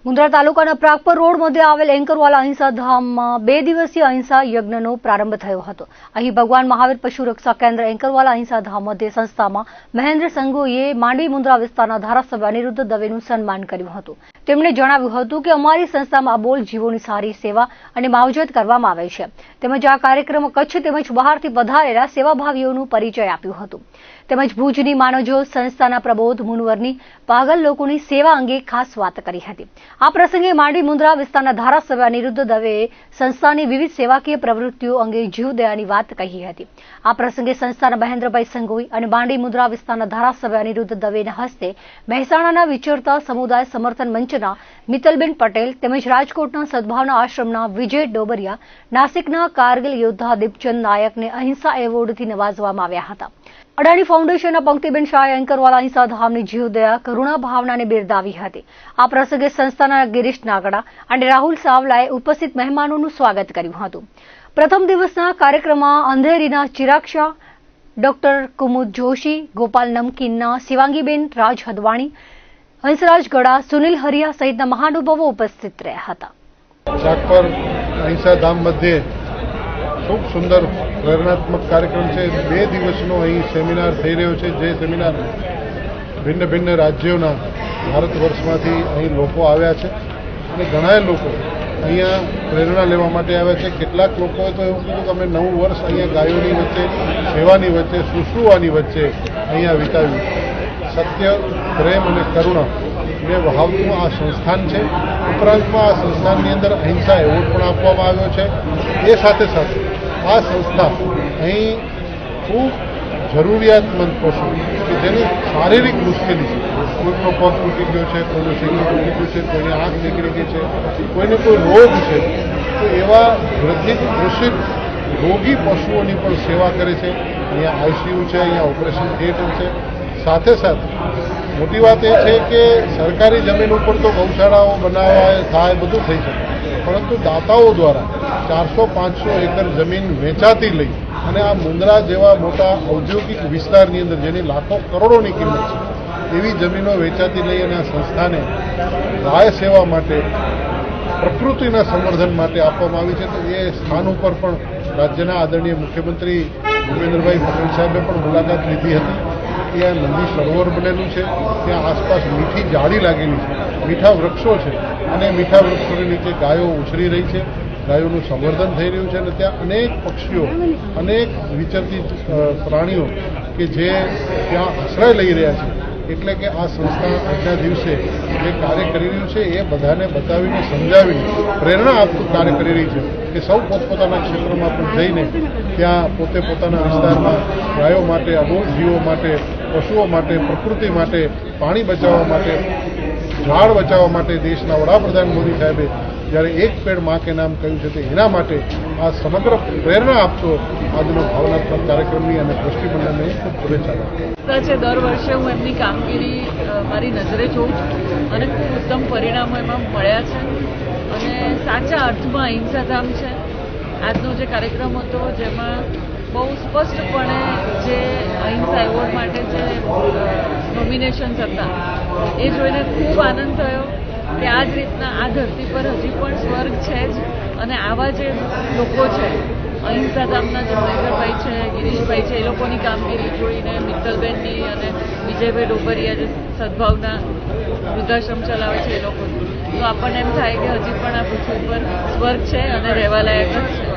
મુન્દ્રા તાલુકાના પ્રાગપર રોડ મધ્યે આવેલ એન્કરવાલા અહિંસા ધામમાં 2 દિવસીય અહિંસા યજ્ઞનો પ્રારંભ થયો હતો। અહીં ભગવાન મહાવીર પશુ રક્ષા કેન્દ્ર એન્કરવાલા અહિંસા ધામ મધ્ય સંસ્થામાં મહેન્દ્ર સંઘવીએ માંડવી મુન્દ્રા વિસ્તારના ધારાસભ્ય અનિરુદ્ધ દવેનું સન્માન કર્યું હતું। તેમણે જણાવ્યું હતું કે અમારી સંસ્થામાં અબોલ જીવોની સારી સેવા અને માવજત કરવામાં આવે છે। તેમજ આ કાર્યક્રમમાં કચ્છ તેમજ બહારથી પધારેલા સેવાભાવીઓનું પરિચય આપ્યું હતું। તેમજ ભુજની માનવજ્યોત સંસ્થાના પ્રબોધ મુનવરની પાગલ લોકોની સેવા અંગે ખાસ વાત કરી હતી। આ પ્રસંગે માંડવી મુન્દ્રા વિસ્તારના ધારાસભ્ય અનિરુદ્ધ દવેએ સંસ્થાની વિવિધ સેવાકીય પ્રવૃત્તિઓ અંગે જીવદયાની વાત કહી હતી। આ પ્રસંગે સંસ્થાના મહેન્દ્રભાઈ સંઘવી અને માંડવી મુન્દ્રા વિસ્તારના ધારાસભ્ય અનિરુદ્ધ દવેના હસ્તે મહેસાણાના વિચરતા સમુદાય સમર્થન મંચના મિત્તલબેન પટેલ તેમજ રાજકોટના સદભાવના આશ્રમના વિજય ડોબરિયા, નાસિકના કારગિલ યોદ્ધા દીપચંદ નાયકને અહિંસા એવોર્ડથી નવાજવામાં આવ્યા હતા। અડાણી ફાઉન્ડેશનના પંક્તિબેન શાહે એન્કરવાલા અહિંસા ધામની જીવદયા કરુણા ભાવનાને બિરદાવી હતી। આ પ્રસંગે સંસ્થાના ગિરીશ નાગડા અને રાહુલ સાવલાએ ઉપસ્થિત મહેમાનોનું સ્વાગત કર્યું હતું। પ્રથમ દિવસના કાર્યક્રમમાં અંધેરીના ચિરાગ શાહ, ડોક્ટર કુમુદ જોશી, ગોપાલ નમકીનના શિવાંગીબેન રાજ હદવાણી, હંસરાજ ગડા, સુનિલ હરિયા સહિતના મહાનુભાવો ઉપસ્થિત રહ્યા હતા। પ્રાગપર અહિંસા ધામ મધ્યે ખૂબ સુંદર પ્રેરણાત્મક કાર્યક્રમ છે। 2 દિવસનો અહીં સેમિનાર થઈ રહ્યો છે, જે સેમિનાર ભિન્ન ભિન્ન રાજ્યોના ભારત વર્ષમાંથી અહીં લોકો આવ્યા છે અને ઘણા લોકો અહીંયા પ્રેરણા લેવા માટે આવ્યા છે। કેટલાક લોકોએ તો એવું કીધું કે અમે 9 વર્ષ અહીંયા ગાયોની વચ્ચે, સેવાની વચ્ચે, સુસુવાની વચ્ચે અહીંયા વિતાવ્યું। સત્ય, પ્રેમ અને કરુણા ને વહાવતું આ સંસ્થાન છે। ઉપરાંતમાં આ સંસ્થાનની અંદર અહિંસા એવોર્ડ પણ આપવામાં આવ્યો છે। એ સાથે સાથે આ સંસ્થા અહીં ખૂબ જરૂરિયાતમંદ પશુ કે જેની શારીરિક મુશ્કેલી છે, કોઈનો પગ તૂટી ગયો છે, કોઈનું શરીર તૂટી ગયું છે, કોઈની આંખ નીકળી ગઈ છે, કોઈને કોઈ રોગ છે, તો એવા ગ્રથિત કૃષિત રોગી પશુઓની પણ સેવા કરે છે। અહીંયા આઈસીયુ છે, અહીંયા ઓપરેશન થિયેટર છે। સાથે સાથે મોટી વાત એ છે કે સરકારી જમીન ઉપર તો ગૌશાળાઓ બનાવવા થાય, બધું થઈ શકે, પરંતુ દાતાઓ દ્વારા 400-500 એકર જમીન વેચાતી લઈ અને આ મુન્દ્રા જેવા મોટા ઔદ્યોગિક વિસ્તારની અંદર જેની લાખો કરોડોની કિંમત છે, એવી જમીનો વેચાતી લઈ અને આ સંસ્થાને ગાય સેવા માટે, પ્રકૃતિના સંવર્ધન માટે આપવામાં આવી છે। તો એ સ્થાન ઉપર પણ રાજ્યના આદરણીય મુખ્યમંત્રી ભૂપેન્દ્રભાઈ પટેલ સાહેબે પણ મુલાકાત લીધી હતી। ત્યાં નંદી સરોવર બનેલું છે, ત્યાં આસપાસ મીઠી જાળી લાગેલી છે, મીઠા વૃક્ષો છે અને મીઠા વૃક્ષોની નીચે ગાયો ઉછરી રહી છે, ગાયોનું સંવર્ધન થઈ રહ્યું છે અને ત્યાં અનેક પક્ષીઓ, અનેક વિચરતી પ્રાણીઓ કે જે ત્યાં આશ્રય લઈ રહ્યા છે। એટલે કે આ સંસ્થા આજના દિવસે જે કાર્ય કરી રહ્યું છે એ બધાને બતાવીને, સમજાવીને પ્રેરણા આપતું કાર્ય કરી રહી છે કે સૌ પોતપોતાના ક્ષેત્રમાં પણ જઈને ત્યાં પોતે પોતાના વિસ્તારમાં ગાયો માટે, અબોલ જીવો માટે, પશુઓ માટે, પ્રકૃતિ માટે, પાણી બચાવવા માટે, ઝાડ બચાવવા માટે દેશના વડાપ્રધાન મોદી સાહેબે જ્યારે એક પેડ માં કે નામ કહ્યું છે, તો એના માટે આ સમગ્ર પ્રેરણા આપતો આજનો ભાવનાત્મક કાર્યક્રમની અને દ્રષ્ટિમંડળને ખૂબ શુભેચ્છા છે। દર વર્ષે હું એમની કામગીરી મારી નજરે જોઉં છું અને ખૂબ ઉત્તમ પરિણામો એમાં મળ્યા છે અને સાચા અર્થમાં અહિંસાધામ છે। આજનો જે કાર્યક્રમ હતો જેમાં બહુ સ્પષ્ટપણે જે અહિંસા એવોર્ડ માટે જે નોમિનેશન્સ હતા એ જોઈને ખૂબ આનંદ થયો કે આ જ રીતના આ ધરતી પર હજી પણ સ્વર્ગ છે જ અને આવા જે લોકો છે, અહિંસા ધામના જે મહેન્દ્રભાઈ છે, ગિરીશભાઈ છે, એ લોકોની કામગીરી જોઈને, મિત્તલબેનની અને વિજયભાઈ ડોબરિયા જે સદભાવના વૃદ્ધાશ્રમ ચલાવે છે એ લોકો, તો આપણને એમ થાય કે હજી પણ આ પૃથ્વી પર સ્વર્ગ છે અને રહેવા લાયક જ છે।